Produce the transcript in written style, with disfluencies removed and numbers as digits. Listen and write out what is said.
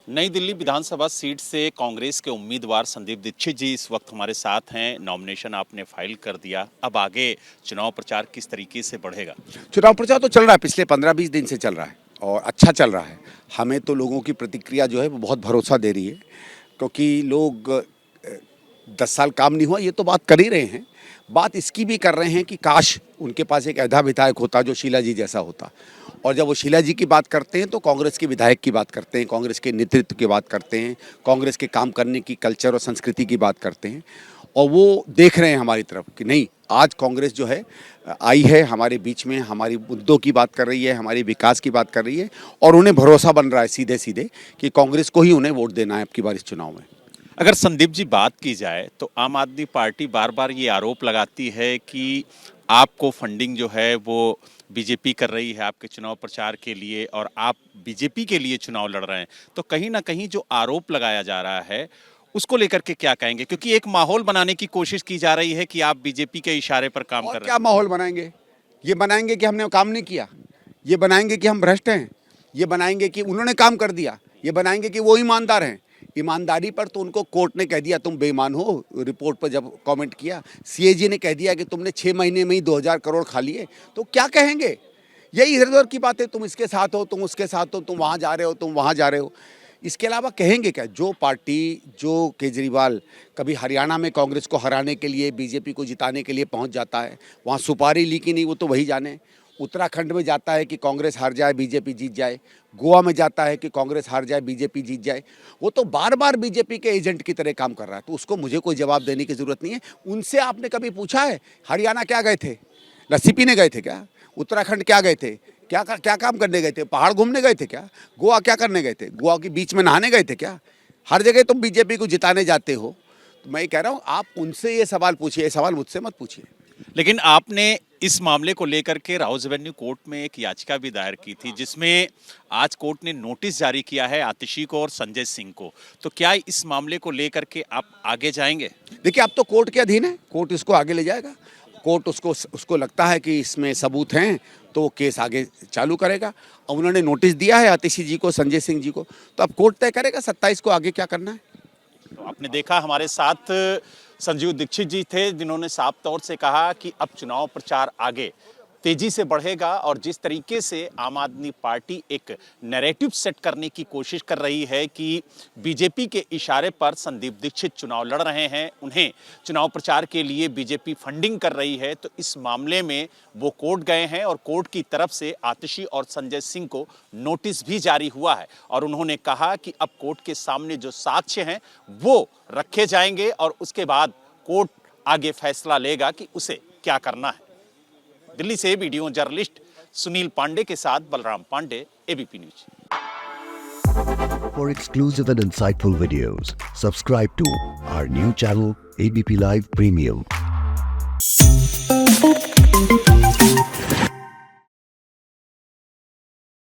नई दिल्ली विधानसभा सीट से कांग्रेस के उम्मीदवार संदीप दीक्षित जी इस वक्त हमारे साथ हैं। नॉमिनेशन आपने फाइल कर दिया, अब आगे चुनाव प्रचार किस तरीके से बढ़ेगा? चुनाव प्रचार तो चल रहा है, पिछले 15-20 दिन से चल रहा है और अच्छा चल रहा है। हमें तो लोगों की प्रतिक्रिया जो है वो बहुत भरोसा दे रही है, क्योंकि लोग 10 साल काम नहीं हुआ ये तो बात कर ही रहे हैं। बात इसकी भी कर रहे हैं कि काश उनके पास एक ऐसा विधायक होता जो शीला जी जैसा होता। और जब वो शीला जी की बात करते हैं तो कांग्रेस के विधायक की बात करते हैं, कांग्रेस के नेतृत्व की बात करते हैं, कांग्रेस के काम करने की कल्चर और संस्कृति की बात करते हैं। और वो देख रहे हैं हमारी तरफ कि नहीं, आज कांग्रेस जो है आई है हमारे बीच में, हमारी मुद्दों की बात कर रही है, हमारी विकास की बात कर रही है और उन्हें भरोसा बन रहा है सीधे सीधे कि कांग्रेस को ही उन्हें वोट देना है अब की बार इस चुनाव में। अगर संदीप जी बात की जाए तो आम आदमी पार्टी बार बार ये आरोप लगाती है कि आपको फंडिंग जो है वो बीजेपी कर रही है आपके चुनाव प्रचार के लिए और आप बीजेपी के लिए चुनाव लड़ रहे हैं। तो कहीं ना कहीं जो आरोप लगाया जा रहा है उसको लेकर के क्या कहेंगे? क्योंकि एक माहौल बनाने की कोशिश की जा रही है कि आप बीजेपी के इशारे पर काम कर रहे हैं। क्या माहौल बनाएंगे? ये बनाएंगे कि हमने काम नहीं किया, ये बनाएंगे कि हम भ्रष्ट हैं, ये बनाएंगे कि उन्होंने काम कर दिया, ये बनाएंगे कि वो ईमानदार हैं। ईमानदारी पर तो उनको कोर्ट ने कह दिया तुम बेईमान हो। रिपोर्ट पर जब कमेंट किया सीएजी ने कह दिया कि तुमने 6 महीने में ही 2000 करोड़ खा लिए, तो क्या कहेंगे? यही इधर उधर की बातें, तुम इसके साथ हो, तुम उसके साथ हो, तुम वहाँ जा रहे हो, तुम वहाँ जा रहे हो। इसके अलावा कहेंगे क्या? जो पार्टी, जो केजरीवाल कभी हरियाणा में कांग्रेस को हराने के लिए, बीजेपी को जिताने के लिए पहुँच जाता है, वहाँ सुपारी ली कि नहीं वो तो वही जाने। उत्तराखंड में जाता है कि कांग्रेस हार जाए बीजेपी जीत जाए, गोवा में जाता है कि कांग्रेस हार जाए बीजेपी जीत जाए। वो तो बार बार बीजेपी के एजेंट की तरह काम कर रहा है, तो उसको मुझे कोई जवाब देने की ज़रूरत नहीं है। उनसे आपने कभी पूछा है हरियाणा क्या गए थे? लस्सी पीने गए थे क्या? उत्तराखंड क्या गए थे? क्या काम करने गए थे? पहाड़ घूमने गए थे क्या? गोवा क्या करने गए थे? गोवा के बीच में नहाने गए थे क्या? हर जगह तुम बीजेपी को जिताने जाते हो। तो मैं कह रहा हूँ आप उनसे ये सवाल पूछिए, ये सवाल मुझसे मत पूछिए। लेकिन आपने इस मामले को लेकर के राउज एवेन्यू कोर्ट में एक याचिका भी दायर की थी, जिसमें आज कोर्ट ने नोटिस जारी किया है आतिशी को और संजय सिंह को। तो क्या इस मामले को लेकर के आप आगे जाएंगे? देखिए, अब तो कोर्ट के अधीन है, कोर्ट इसको आगे ले जाएगा। कोर्ट उसको लगता है कि इसमें सबूत हैं तो वो केस आगे चालू करेगा। और उन्होंने नोटिस दिया है आतिशी जी को, संजय सिंह जी को, तो अब कोर्ट तय करेगा 27 को आगे क्या करना है। तो आपने देखा हमारे साथ संजीव दीक्षित जी थे, जिन्होंने साफ तौर से कहा कि अब चुनाव प्रचार आगे तेजी से बढ़ेगा और जिस तरीके से आम आदमी पार्टी एक नैरेटिव सेट करने की कोशिश कर रही है कि बीजेपी के इशारे पर संदीप दीक्षित चुनाव लड़ रहे हैं, उन्हें चुनाव प्रचार के लिए बीजेपी फंडिंग कर रही है, तो इस मामले में वो कोर्ट गए हैं और कोर्ट की तरफ से आतिशी और संजय सिंह को नोटिस भी जारी हुआ है और उन्होंने कहा कि अब कोर्ट के सामने जो साक्ष्य हैं वो रखे जाएंगे और उसके बाद कोर्ट आगे फैसला लेगा कि उसे क्या करना है। दिल्ली से वीडियो जर्नलिस्ट सुनील पांडे के साथ Balram Pandey, ABP news. For exclusive and insightful videos, subscribe to our new channel ABP Live Premium.